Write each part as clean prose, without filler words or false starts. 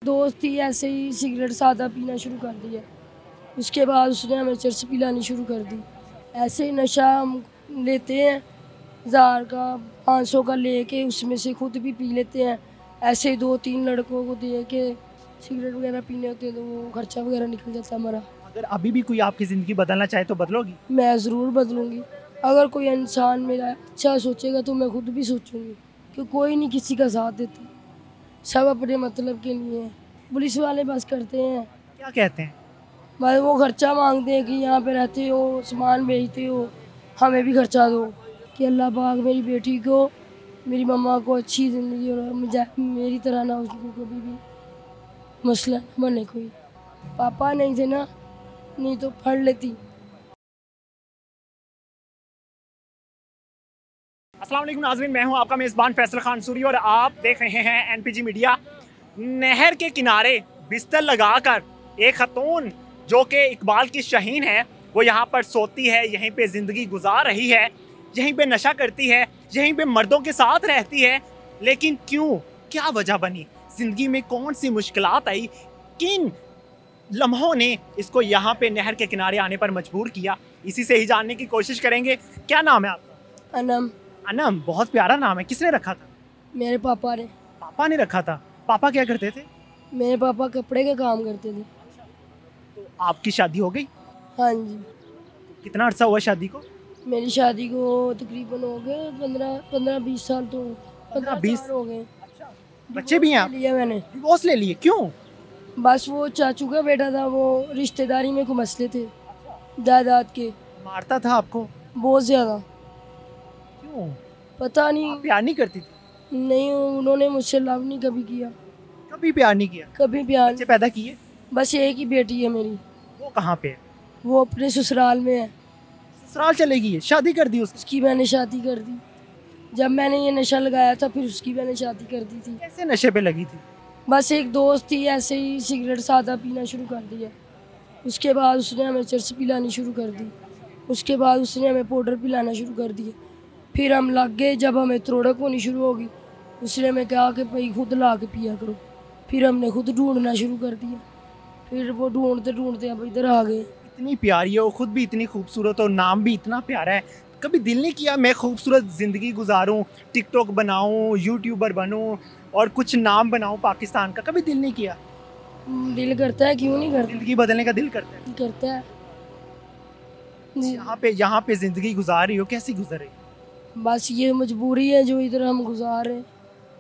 दोस्त ही ऐसे ही सिगरेट सादा पीना शुरू कर दिया। उसके बाद उसने हमें चरस पिलानी शुरू कर दी। ऐसे ही नशा हम लेते हैं, 1000 का 500 का लेके उसमें से खुद भी पी लेते हैं। ऐसे ही 2-3 लड़कों को दे के सिगरेट वगैरह पीने होते हैं तो वो खर्चा वगैरह निकल जाता है हमारा। अगर अभी भी कोई आपकी ज़िंदगी बदलना चाहे तो बदलोगी? मैं ज़रूर बदलूँगी। अगर कोई इंसान मेरा अच्छा सोचेगा तो मैं खुद भी सोचूंगी कि कोई नहीं किसी का साथ देता, सब अपने मतलब के लिए हैं। पुलिस वाले बस करते हैं, क्या कहते हैं? भाई वो खर्चा मांगते हैं कि यहाँ पे रहते हो, सामान बेचते हो, हमें भी खर्चा दो। कि अल्लाह पाक मेरी बेटी को, मेरी मम्मा को अच्छी ज़िंदगी और मेरी तरह ना उसको कभी भी मसला न बने कोई। पापा नहीं थे ना, नहीं तो पढ़ लेती। अस्सलाम वालेकुम नाज़रीन, मैं हूं आपका मेज़बान फैसल खान सूरी और आप देख रहे हैं एनपीजी मीडिया। नहर के किनारे बिस्तर लगाकर एक खतून जो कि इकबाल की शहीन है, वो यहाँ पर सोती है, यहीं पे ज़िंदगी गुजार रही है, यहीं पे नशा करती है, यहीं पे मर्दों के साथ रहती है। लेकिन क्यों, क्या वजह बनी, ज़िंदगी में कौन सी मुश्किलात आई, किन लम्हों ने इसको यहाँ पे नहर के किनारे आने पर मजबूर किया, इसी से ही जानने की कोशिश करेंगे। क्या नाम है आपका? अनम। अनम, बहुत प्यारा नाम है। किसने रखा था? मेरे पापा ने। पापा ने रखा था। पापा क्या करते थे? मेरे पापा कपड़े का काम करते थे। तो आपकी शादी हो गई? हाँ जी। कितना अरसा हुआ शादी को? मेरी शादी को तकरीबन हो गए 15-20 साल, तो 15-20 साल हो गए। बच्चे भी हैं आप? लिया मैंने। डिवोर्स ले लिए, क्यों? बस वो चाचू का बेटा था, वो रिश्तेदारी में कोई मसले थे जायदाद के। मारता था आपको? बहुत ज़्यादा। क्यों? पता नहीं। आप प्यार नहीं करती थी? नहीं, उन्होंने मुझसे लव नहीं कभी किया। कभी प्यार नहीं किया? कभी प्यार। बच्चे पैदा किए? बस एक ही बेटी है मेरी। वो कहाँ पे है? वो अपने ससुराल में है। ससुराल चलेगी है? शादी कर दी उसकी? उसकी मैंने शादी कर दी। जब मैंने ये नशा लगाया था फिर उसकी मैंने शादी कर दी थी। कैसे नशे पे लगी थी? बस एक दोस्त ही ऐसे ही सिगरेट सादा पीना शुरू कर दिया। उसके बाद उसने हमें चरस पिलानी शुरू कर दी। उसके बाद उसने हमें पाउडर पिलाना शुरू कर दिया। फिर हम लग गए, जब हमें त्रोड़क होनी शुरू होगी उसने हमें कहा कि भाई खुद ला के पिया करो। फिर हमने खुद ढूंढना शुरू कर दिया। फिर वो ढूंढते ढूंढते अब इधर आ गए। इतनी प्यारी है वो, खुद भी इतनी खूबसूरत और नाम भी इतना प्यारा है। कभी दिल नहीं किया मैं खूबसूरत ज़िंदगी गुजारूं, टिकटॉक बनाऊं, यूट्यूबर बनूं और कुछ नाम बनाऊं पाकिस्तान का? कभी दिल नहीं किया? दिल करता है, क्यों नहीं करता। ज़िंदगी बदलने का दिल करता है। करता है। यहाँ पे ज़िंदगी गुजार रही हो, कैसी गुजर रही हो? बस ये मजबूरी है जो इधर हम गुजार रहे हैं।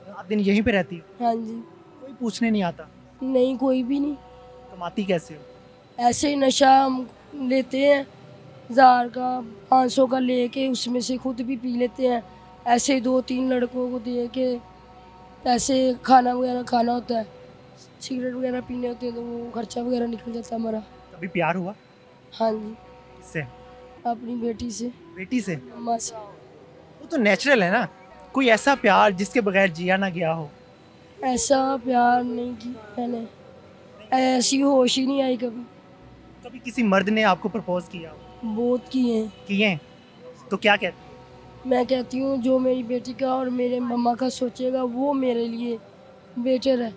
रात दिन यहीं पे रहती हो? हाँ जी। कोई पूछने नहीं आता? नहीं, कोई भी नहीं। कमाती कैसे हो? ऐसे ही नशा हम लेते हैं, 1000 का 500 का लेके उसमें से खुद भी पी लेते हैं। ऐसे ही 2-3 लड़कों को दे के पैसे खाना वगैरह खाना होता है, सिगरेट वगैरह पीने होते हैं तो वो खर्चा वगैरह निकल जाता है हमारा। कभी प्यार हुआ? हाँ जी। किससे? अपनी बेटी से, बेटी से? अम्मा से। वो तो नेचुरल है ना, कोई ऐसा प्यार जिसके बगैर जिया ना गया हो? ऐसा प्यार नहीं किया मैंने, ऐसी होश ही नहीं आई कभी। कभी किसी मर्द ने आपको प्रपोज किया हो? बहुत किए हैं। किए हैं? तो क्या कहते? मैं कहती हूँ जो मेरी बेटी का और मेरे मम्मा का सोचेगा वो मेरे लिए बेटर है,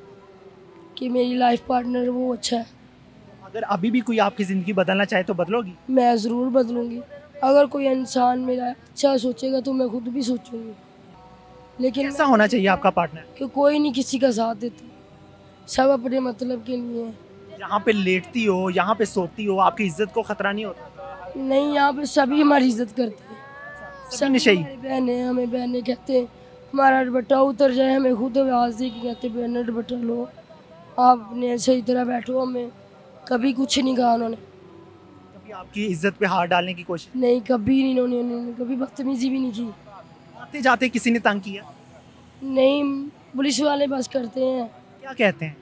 कि मेरी लाइफ पार्टनर वो अच्छा है। अगर अभी भी कोई आपकी ज़िंदगी बदलना चाहे तो बदलोगी? मैं ज़रूर बदलूँगी। अगर कोई इंसान मेरा अच्छा सोचेगा तो मैं खुद भी सोचूंगी। लेकिन कैसा होना चाहिए आपका पार्टनर? कि कोई नहीं किसी का साथ देता, सब अपने मतलब के लिए हैं। यहाँ पे लेटती हो, यहाँ पे सोती हो, आपकी इज्जत को खतरा नहीं होता? नहीं, यहाँ पे सभी हमारी इज्जत करते हैं। सब नशेई? हमारी बहनें हमें बहनें कहते हैं, हमारा दुपट्टा उतर जाए हमें खुद आवाज़ दे के कहते बहन दुपट्टा लो, आप अपने सही तरह बैठो। हमें कभी कुछ नहीं कहा उन्होंने। कभी आपकी इज्जत पे हाथ डालने की कोशिश? नहीं, कभी नहीं। उन्होंने कभी बदतमीजी भी नहीं की। आते जाते किसी ने तंग किया? नहीं, पुलिस वाले बस करते हैं। क्या कहते हैं?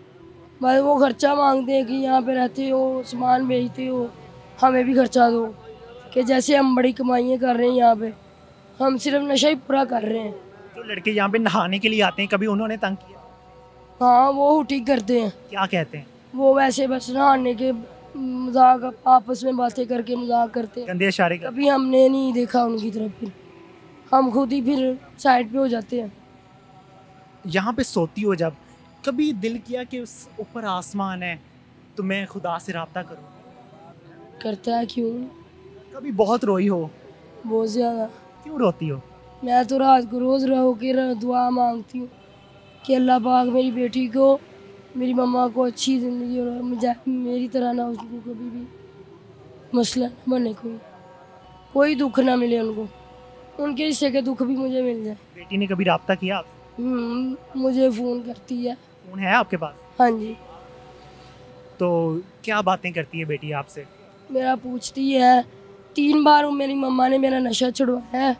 भाई वो खर्चा मांगते हैं कि यहाँ पे रहते हो, सामान बेचते हो, हमें भी खर्चा दो। कि जैसे हम बड़ी कमाइयाँ कर रहे हैं यहाँ पे, हम सिर्फ नशा ही पूरा कर रहे हैं। जो लड़के यहाँ पे नहाने के लिए आते हैं, कभी उन्होंने तंग किया? हाँ, वो ठीक करते हैं। क्या कहते हैं? वो वैसे बस नहाने के मजाक, आपस में बातें करके मजाक करते हैं। गंदे इशारे कर? कभी हमने नहीं देखा उनकी तरफ, फिर हम खुद ही फिर साइड पे हो जाते हैं। यहाँ पे सोती हो जब, कभी दिल किया कि उस ऊपर आसमान है तो मैं खुदा से रब्ता करूं? करता है, क्यों? कभी बहुत रोई हो? बहुत ज़्यादा। क्यों रोती हो? मैं तो रात को रोज़ रो के दुआ मांगती हूँ कि अल्लाह पाक मेरी बेटी को, मेरी मम्मा को अच्छी ज़िंदगी और मुझे मेरी तरह ना उसको कभी भी मसला न बने, कोई दुख ना मिले उनको, उनके हिस्से के दुख भी मुझे मिल जाए। बेटी ने कभी रब्ता किया आपसे? मुझे फ़ोन करती है। फ़ोन है आपके पास? हाँ जी। तो क्या बातें करती है बेटी आपसे? मेरा पूछती है। 3 बार मेरी मम्मा ने मेरा नशा छुड़वाया है,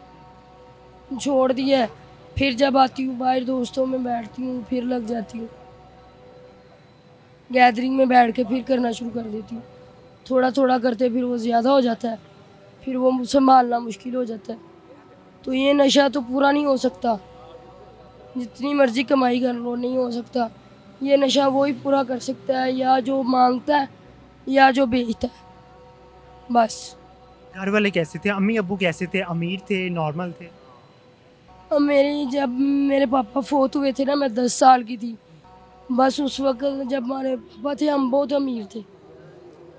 छोड़ दिया है। फिर जब आती हूँ बाहर दोस्तों में बैठती हूँ, फिर लग जाती हूँ गैदरिंग में बैठ के, फिर करना शुरू कर देती हूँ। थोड़ा थोड़ा करते फिर वो ज़्यादा हो जाता है, फिर वो संभालना मुश्किल हो जाता है। तो ये नशा तो पूरा नहीं हो सकता, जितनी मर्जी कमाई कर लो नहीं हो सकता। ये नशा वो ही पूरा कर सकता है, या जो मांगता है या जो बेचता है, बस। घर वाले कैसे थे? अम्मी अब्बू कैसे थे? अमीर थे, नॉर्मल थे? अब जब मेरे पापा फोत हुए थे ना, मैं 10 साल की थी। बस उस वक्त जब हमारे पापा थे हम बहुत अमीर थे।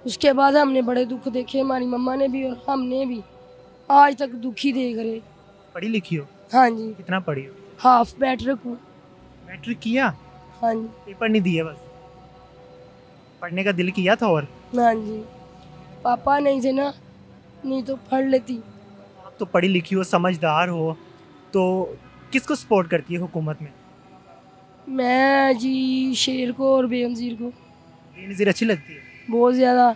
उसके बाद हमने बड़े दुख देखे, हमारी मम्मा ने भी और हमने भी, आज तक दुखी देख रहे। पढ़ी लिखी हो? हाँ जी। कितना पढ़ी हो? हाफ मैट्रिक हूँ। मैट्रिक किया? हाँ जी। पेपर नहीं दिए बस? पढ़ने का दिल किया था? और हाँ जी, पापा नहीं थे ना, नहीं तो पढ़ लेती। आप तो पढ़ी लिखी हो, समझदार हो, तो किसको सपोर्ट करती है हुकूमत में? मैं जी शेर को और बेनज़ीर को। बेनज़ीर अच्छी लगती है? बहुत ज़्यादा।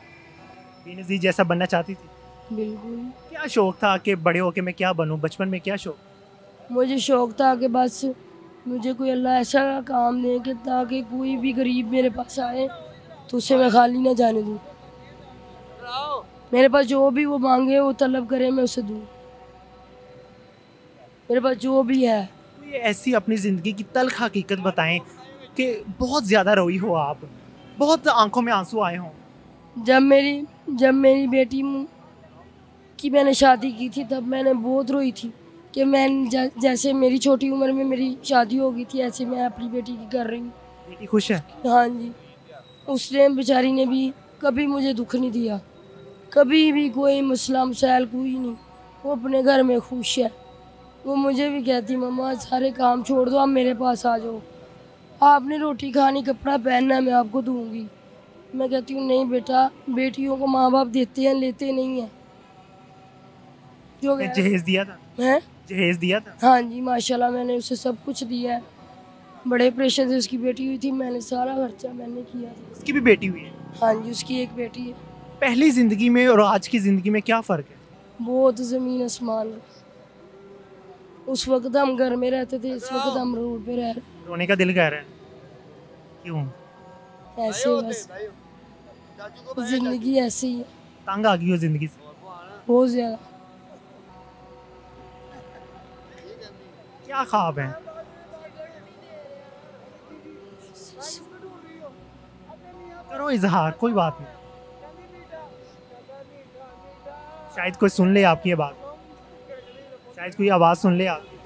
बेनज़ीर जैसा बनना चाहती थी? बिल्कुल। क्या शौक था कि बड़े होके मैं क्या बनूं? बचपन में क्या शौक? मुझे शौक था कि बस मुझे कोई अल्लाह ऐसा काम दे कि ताकि कोई भी गरीब मेरे पास आए तो उसे मैं खाली ना जाने दूँ। मेरे पास जो भी वो मांगे, वो तलब करे, मैं उसे दूँ। मेरे पास जो भी है। कोई ऐसी अपनी ज़िंदगी की तल्ख हकीकत बताएं कि बहुत ज़्यादा रोई हो आप, बहुत आंखों में आंसू आए हों। जब मेरी बेटी की मैंने शादी की थी, तब मैंने बहुत रोई थी कि जैसे मेरी छोटी उम्र में मेरी शादी हो गई थी, ऐसे मैं अपनी बेटी की कर रही हूँ। बेटी खुश है? हाँ जी। उसने बेचारी ने भी कभी मुझे दुख नहीं दिया, कभी भी कोई मसला मसाइल कोई नहीं। वो अपने घर में खुश है। वो मुझे भी कहती, मम्मा सारे काम छोड़ दो, आप मेरे पास आ जाओ, आपने रोटी खानी, कपड़ा पहनना मैं आपको दूंगी। मैं कहती हूँ नहीं बेटा, बेटियों को माँ बाप देते हैं, लेते नहीं हैं। जो जहेज दिया था? हैं? जहेज दिया था? हाँ जी, माशाल्लाह मैंने उसे सब कुछ दिया है। बड़े प्रेशर से उसकी बेटी हुई थी, मैंने सारा खर्चा मैंने किया था। उसकी भी बेटी हुई है? हाँ जी, उसकी एक बेटी है। पहली ज़िंदगी में और आज की ज़िंदगी में क्या फ़र्क है? बहुत ज़मीन आसमान। उस वक्त हम घर में रहते थे, इस वक्त हम रोड पे रह रहे। रोने का दिल कह रहा है। क्यों? ऐसे बस जिंदगी ऐसी है। तंग आ गई हो ज़िंदगी से? बहुत ज़्यादा। क्या ख्वाब है? करो इजहार, कोई बात नहीं, शायद कोई सुन ले आपकी ये बात, शायद कोई आवाज़ सुन ले आपकी।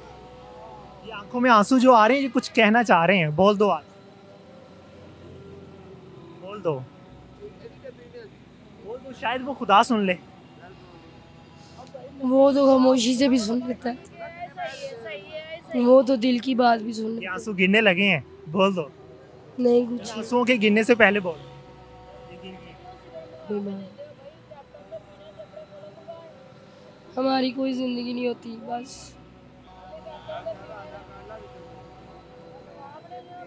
ये आंखों में आंसू जो आ रहे हैं, ये कुछ कहना चाह रहे हैं। बोल दो आज, बोल दो, बोल दो, शायद वो खुदा सुन ले। वो तो खामोशी से भी सुन लेता है, वो तो दिल की बात भी सुन ये लेता आंसू गिरने लगे हैं, बोल दो। है। नहीं कुछ आंसुओं के गिरने से पहले बोल। कोई बात। हमारी कोई जिंदगी नहीं होती, बस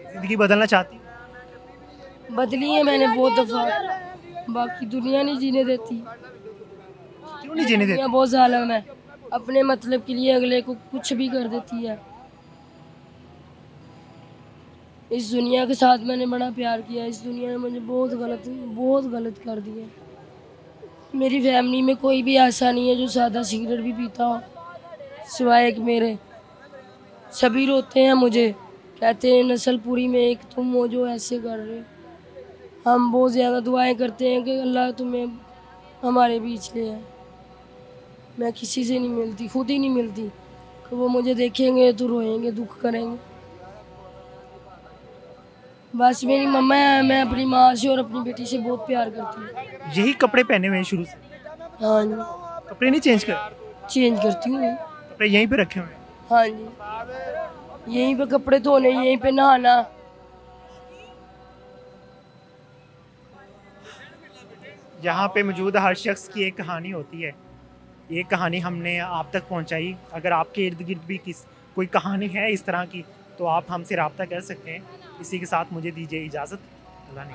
जिंदगी बदलना चाहती हूँ? बदली है मैंने बहुत दफा, बाकी दुनिया नहीं जीने देती। क्यों नहीं जीने देती? दुनिया बहुत जालिम है, अपने मतलब के लिए अगले को कुछ भी कर देती है। इस दुनिया के साथ मैंने बड़ा प्यार किया, इस दुनिया ने मुझे बहुत गलत कर दिया। मेरी फैमिली में कोई भी ऐसा नहीं है जो सादा सिगरेट भी पीता हो, सिवाय एक मेरे। सभी रोते हैं मुझे, कहते हैं नस्लपुरी में एक तुम हो जो ऐसे कर रहे हो। हम बहुत ज़्यादा दुआएं करते हैं कि अल्लाह तुम्हें हमारे बीच ले आए। मैं किसी से नहीं मिलती, खुद ही नहीं मिलती, कि वो मुझे देखेंगे तो रोएंगे, दुख करेंगे। बस मेरी मम्मा है, मैं अपनी माँ से और अपनी बेटी से बहुत प्यार करती हूँ। यही कपड़े पहने हुए हैं शुरू से? हाँ जी। कपड़े नहीं चेंज कर? चेंज करती हूँ। कपड़े यहीं पे रखे हुए हैं? हाँ जी, यहीं पे कपड़े धोने, यहीं पे नहाना। यहाँ पे मौजूद हर शख्स की एक कहानी होती है। ये कहानी हमने आप तक पहुँचाई। अगर आपके इर्द गिर्द भी कोई कहानी है इस तरह की तो आप हमसे रब्ता कर सकते हैं। इसी के साथ मुझे दीजिए इजाज़त। अल्लाह ने